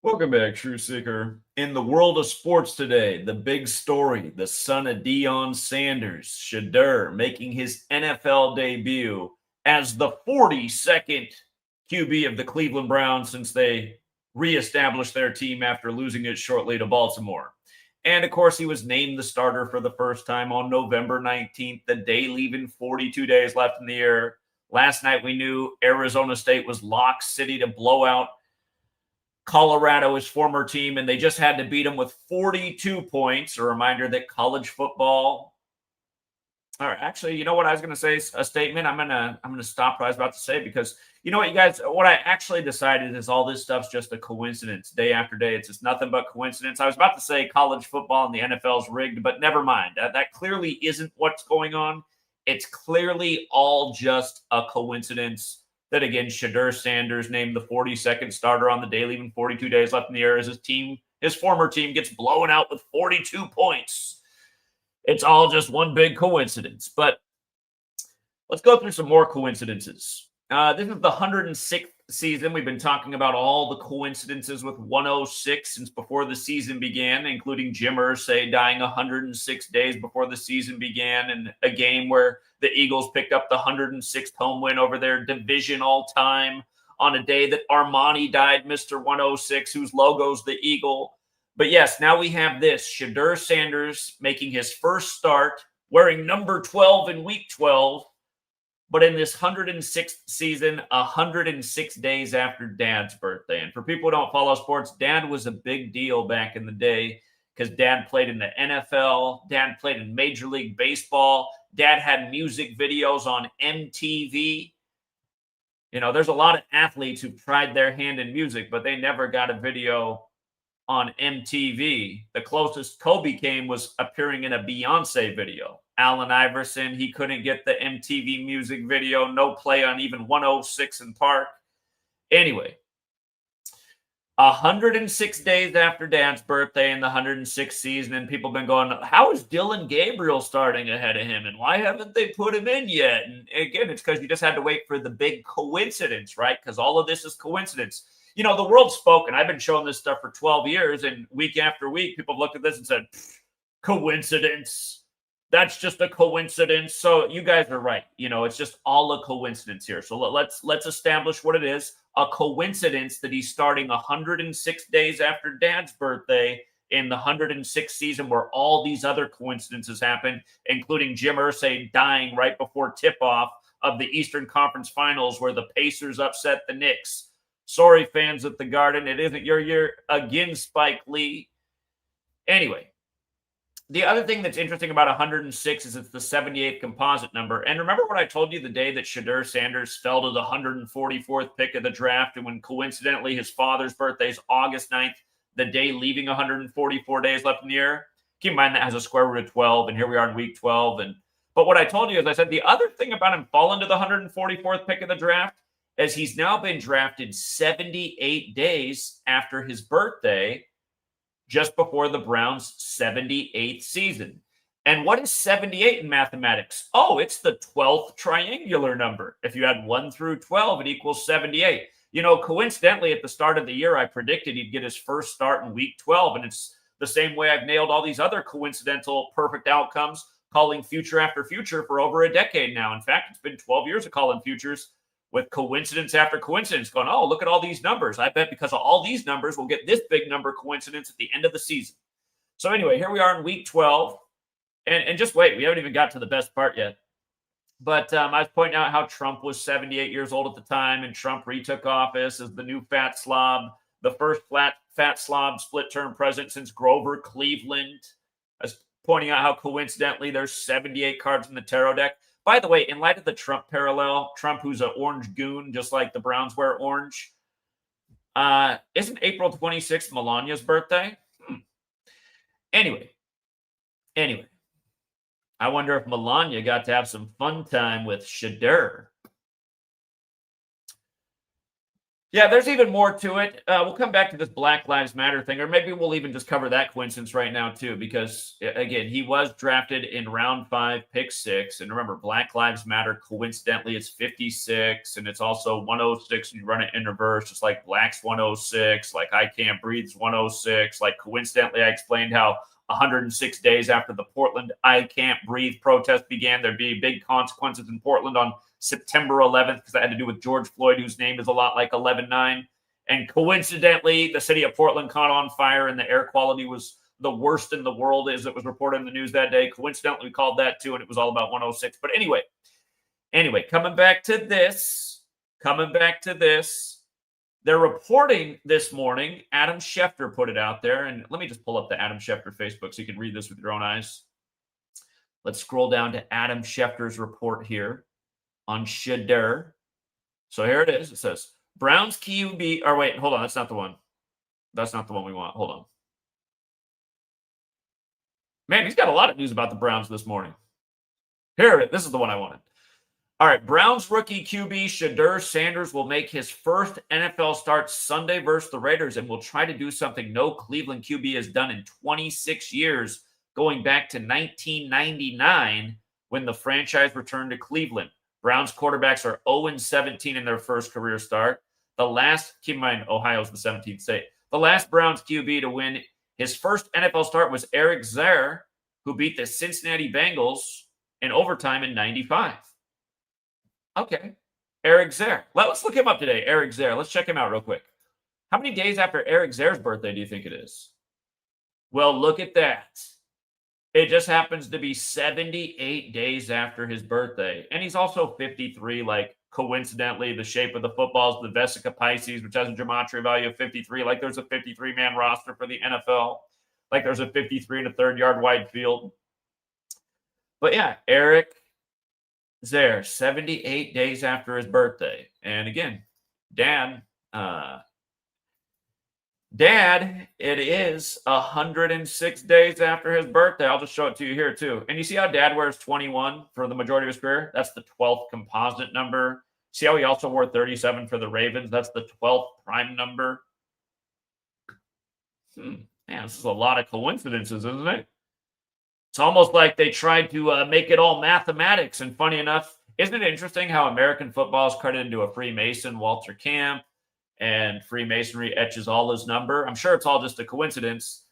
Welcome back, True Seeker. In the world of sports today, the big story, the son of Deion Sanders, Shedeur, making his NFL debut as the 42nd QB of the Cleveland Browns since they reestablished their team after losing it shortly to Baltimore. And of course, he was named the starter for the first time on November 19th, the day leaving 42 days left in the year. Last night, we knew Arizona State was lock city to blow out Colorado, his former team, and they just had to beat them with 42 points. A reminder that college football. All right, actually, you know what I was going to say? A statement. I'm gonna stop what I was about to say because you know what, you guys. What I actually decided is all this stuff's just a coincidence. Day after day, it's just nothing but coincidence. I was about to say college football and the NFL's rigged, but never mind. That clearly isn't what's going on. It's clearly all just a coincidence. That again, Shedeur Sanders named the 42nd starter on the day, leaving 42 days left in the year as his former team gets blown out with 42 points. It's all just one big coincidence. But let's go through some more coincidences. This is the 106th season. We've been talking about all the coincidences with 106 since before the season began, including Jim Irsay dying 106 days before the season began, and a game where the Eagles picked up the 106th home win over their division all-time on a day that Armani died, Mr. 106, whose logo's the Eagle. But yes, now we have this. Shedeur Sanders making his first start, wearing number 12 in week 12. But in this 106th season, 106 days after Dad's birthday. And for people who don't follow sports, Dad was a big deal back in the day because Dad played in the NFL. Dad played in Major League Baseball. Dad had music videos on MTV. You know, there's a lot of athletes who've tried their hand in music, but they never got a video on MTV. The closest Kobe came was appearing in a Beyonce video. Allen Iverson, he couldn't get the MTV music video, no play on even 106 in Park. Anyway, 106 days after Dad's birthday in the 106th season, and people have been going, how is Dylan Gabriel starting ahead of him, and why haven't they put him in yet? And again, it's because you just had to wait for the big coincidence, right? Because all of this is coincidence. You know, the world's spoken. I've been showing this stuff for 12 years, and week after week, people have looked at this and said, coincidence. That's just a coincidence. So you guys are right. You know, it's just all a coincidence here. So let's establish what it is. A coincidence that he's starting 106 days after Dad's birthday in the 106th season where all these other coincidences happened, including Jim Irsay dying right before tip-off of the Eastern Conference Finals where the Pacers upset the Knicks. Sorry, fans at the Garden. It isn't your year again, Spike Lee. Anyway, the other thing that's interesting about 106 is it's the 78th composite number. And remember what I told you the day that Shedeur Sanders fell to the 144th pick of the draft, and when coincidentally his father's birthday is August 9th, the day leaving 144 days left in the year? Keep in mind that has a square root of 12, and here we are in week 12. But what I told you is I said the other thing about him falling to the 144th pick of the draft is he's now been drafted 78 days after his birthday, just before the Browns' 78th season. And what is 78 in mathematics? Oh, it's the 12th triangular number. If you add 1 through 12, it equals 78. You know, coincidentally, at the start of the year, I predicted he'd get his first start in week 12. And it's the same way I've nailed all these other coincidental perfect outcomes, calling future after future for over a decade now. In fact, it's been 12 years of calling futures with coincidence after coincidence, going, oh, look at all these numbers. I bet because of all these numbers, we'll get this big number coincidence at the end of the season. So anyway, here we are in week 12. And just wait, we haven't even got to the best part yet. But I was pointing out how Trump was 78 years old at the time, and Trump retook office as the new fat slob, the first fat slob split-term president since Grover Cleveland. I was pointing out how coincidentally there's 78 cards in the tarot deck. By the way, in light of the Trump parallel, Trump, who's an orange goon, just like the Browns wear orange, isn't April 26th Melania's birthday? Anyway, I wonder if Melania got to have some fun time with Shedeur. Yeah, there's even more to it. We'll come back to this Black Lives Matter thing, or maybe we'll even just cover that coincidence right now too, because again, he was drafted in round 5, pick 6, and remember, Black Lives Matter. Coincidentally, it's 56, and it's also 106. And you run it in reverse, just like Black's 106, like I Can't Breathe's 106. Like coincidentally, I explained how 106 days after the Portland I Can't Breathe protest began, there'd be big consequences in Portland on September 11th, because that had to do with George Floyd, whose name is a lot like 11-9. And coincidentally, the city of Portland caught on fire and the air quality was the worst in the world, as it was reported in the news that day. Coincidentally, we called that too, and it was all about 106. But anyway, coming back to this, they're reporting this morning, Adam Schefter put it out there, and let me just pull up the Adam Schefter Facebook so you can read this with your own eyes. Let's scroll down to Adam Schefter's report here on Shedeur. So here it is. It says, Browns QB, or wait, hold on. That's not the one. That's not the one we want. Hold on. Man, he's got a lot of news about the Browns this morning. Here it is. This is the one I wanted. All right. Browns rookie QB Shedeur Sanders will make his first NFL start Sunday versus the Raiders and will try to do something no Cleveland QB has done in 26 years, going back to 1999 when the franchise returned to Cleveland. Browns quarterbacks are 0-17 in their first career start. The last, keep in mind, Ohio's the 17th state. The last Browns QB to win his first NFL start was Eric Zelle, who beat the Cincinnati Bengals in overtime in 95. Okay. Eric Zelle. Let's look him up today. Eric Zelle. Let's check him out real quick. How many days after Eric Zelle's birthday do you think it is? Well, look at that. It just happens to be 78 days after his birthday. And he's also 53, like coincidentally, the shape of the football is the Vesica Pisces, which has a gematria value of 53. Like there's a 53-man roster for the NFL. Like there's a 53 and a third yard wide field. But yeah, Eric Zelle, 78 days after his birthday. And again, Dad, it is 106 days after his birthday. I'll just show it to you here, too. And you see how Dad wears 21 for the majority of his career? That's the 12th composite number. See how he also wore 37 for the Ravens? That's the 12th prime number. Man, this is a lot of coincidences, isn't it? It's almost like they tried to make it all mathematics. And funny enough, isn't it interesting how American football is credited to a Freemason, Walter Camp, and Freemasonry etches all his number? I'm sure it's all just a coincidence.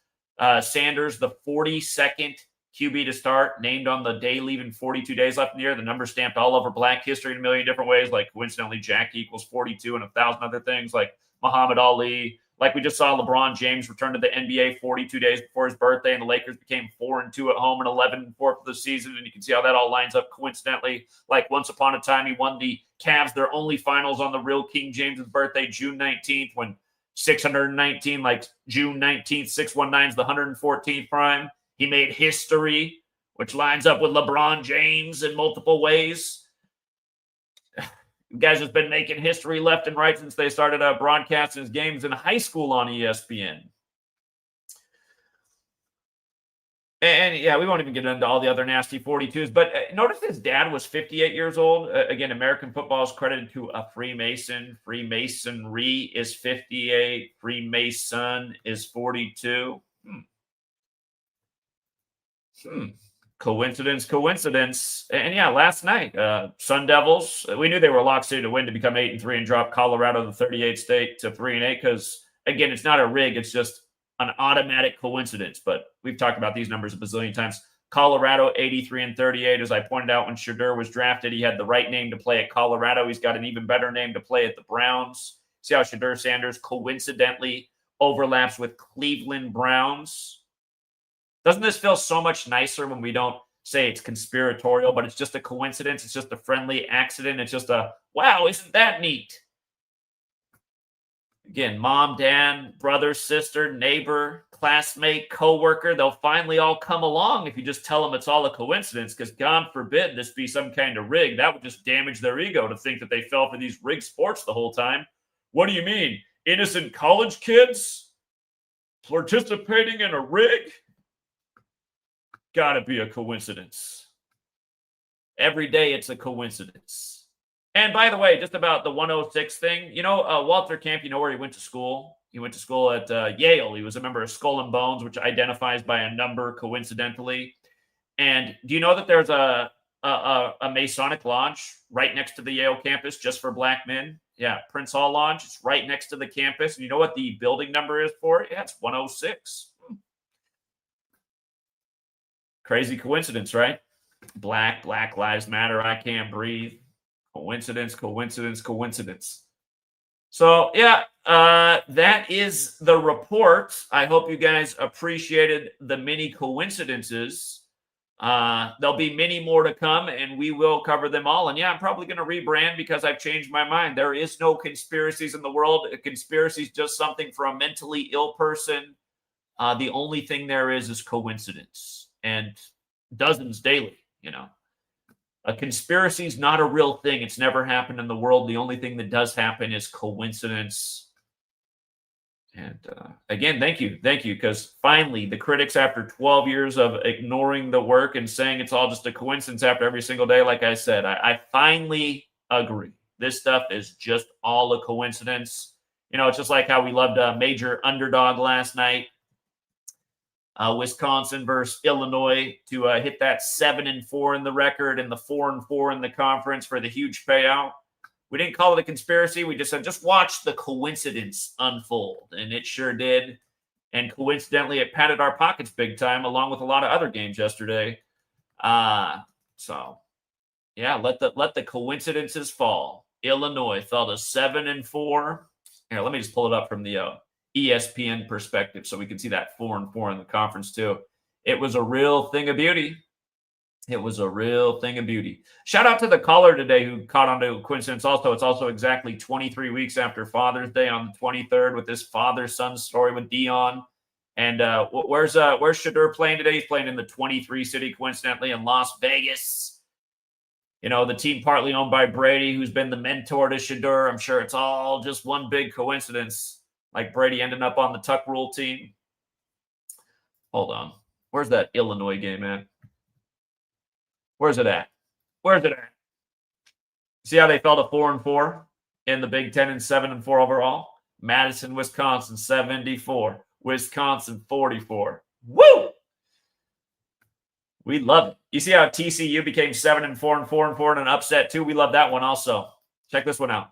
Sanders, the 42nd QB to start, named on the day leaving 42 days left in the year. The number stamped all over Black history in a million different ways, like coincidentally Jack equals 42 and 1,000 other things, like Muhammad Ali. Like we just saw LeBron James return to the NBA 42 days before his birthday, and the Lakers became 4-2 at home and 11-4 for the season. And you can see how that all lines up coincidentally. Like once upon a time, he won the Cavs their only finals on the real King James's birthday, June 19th, when 619, like June 19th, 619 is the 114th prime. He made history, which lines up with LeBron James in multiple ways. You guys have been making history left and right since they started broadcasting his games in high school on ESPN. And yeah, we won't even get into all the other nasty 42s. But notice his dad was 58 years old. Again, American football is credited to a Freemason. Freemasonry is 58. Freemason is 42. Coincidence. And yeah, last night, Sun Devils, we knew they were locked to win to become 8-3 and drop Colorado, the 38th state, to 3-8 because, again, it's not a rig. It's just an automatic coincidence. But we've talked about these numbers a bazillion times. Colorado, 83-38. As I pointed out when Shedeur was drafted, he had the right name to play at Colorado. He's got an even better name to play at the Browns. See how Shedeur Sanders coincidentally overlaps with Cleveland Browns? Doesn't this feel so much nicer when we don't say it's conspiratorial, but it's just a coincidence? It's just a friendly accident. It's just a, wow, isn't that neat? Again, mom, dad, brother, sister, neighbor, classmate, coworker, they'll finally all come along if you just tell them it's all a coincidence, because God forbid this be some kind of rig. That would just damage their ego to think that they fell for these rigged sports the whole time. What do you mean? Innocent college kids participating in a rig? Gotta be a coincidence. Every day it's a coincidence. And by the way, just about the 106 thing, Walter Camp, you know where he went to school? He went to school at Yale. He was a member of Skull and Bones, which identifies by a number coincidentally. And do you know that there's a Masonic lodge right next to the Yale campus just for black men? Yeah, Prince Hall Lodge. It's right next to the campus. And you know what the building number is for it? Yeah, it's 106. Crazy coincidence, right? Black Lives Matter. I can't breathe. Coincidence. So, yeah, that is the report. I hope you guys appreciated the many coincidences. There'll be many more to come, and we will cover them all. And yeah, I'm probably going to rebrand because I've changed my mind. There is no conspiracies in the world. A conspiracy is just something for a mentally ill person. The only thing there is coincidence, and dozens daily, A conspiracy is not a real thing. It's never happened in the world. The only thing that does happen is coincidence. And again, thank you, because finally the critics, after 12 years of ignoring the work and saying it's all just a coincidence after every single day, like I said, I finally agree. This stuff is just all a coincidence. It's just like how we loved a major underdog last night, Wisconsin versus Illinois, to hit that 7-4 in the record and the 4-4 in the conference for the huge payout. We didn't call it a conspiracy. We just said, just watch the coincidence unfold. And it sure did. And coincidentally, it patted our pockets big time, along with a lot of other games yesterday. So, yeah, let the coincidences fall. Illinois fell to 7-4. Here, let me just pull it up from the ESPN perspective so we can see that 4-4 in the conference too. It was a real thing of beauty. Shout out to the caller today who caught on to a coincidence also. It's also exactly 23 weeks after Father's Day on the 23rd with this father-son story with Dion. And where's Shedeur playing today? He's playing in the 23 city, coincidentally, in Las Vegas. The team partly owned by Brady, who's been the mentor to Shedeur. I'm sure it's all just one big coincidence, like Brady ending up on the Tuck Rule team. Hold on. Where's that Illinois game at? Where's it at? See how they fell to 4-4 in the Big Ten and 7-4 overall? Madison, Wisconsin, 74. Wisconsin, 44. Woo! We love it. You see how TCU became 7-4 and 4-4 in an upset too? We love that one also. Check this one out.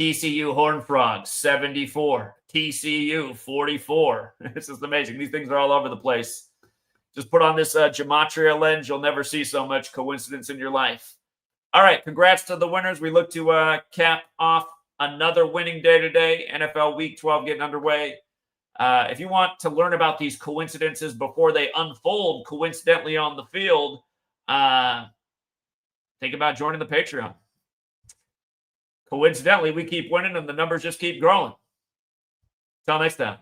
TCU Horned Frogs, 74. TCU, 44. This is amazing. These things are all over the place. Just put on this Gematria lens. You'll never see so much coincidence in your life. All right. Congrats to the winners. We look to cap off another winning day today. NFL Week 12 getting underway. If you want to learn about these coincidences before they unfold coincidentally on the field, think about joining the Patreon. Coincidentally, we keep winning and the numbers just keep growing. Till next time.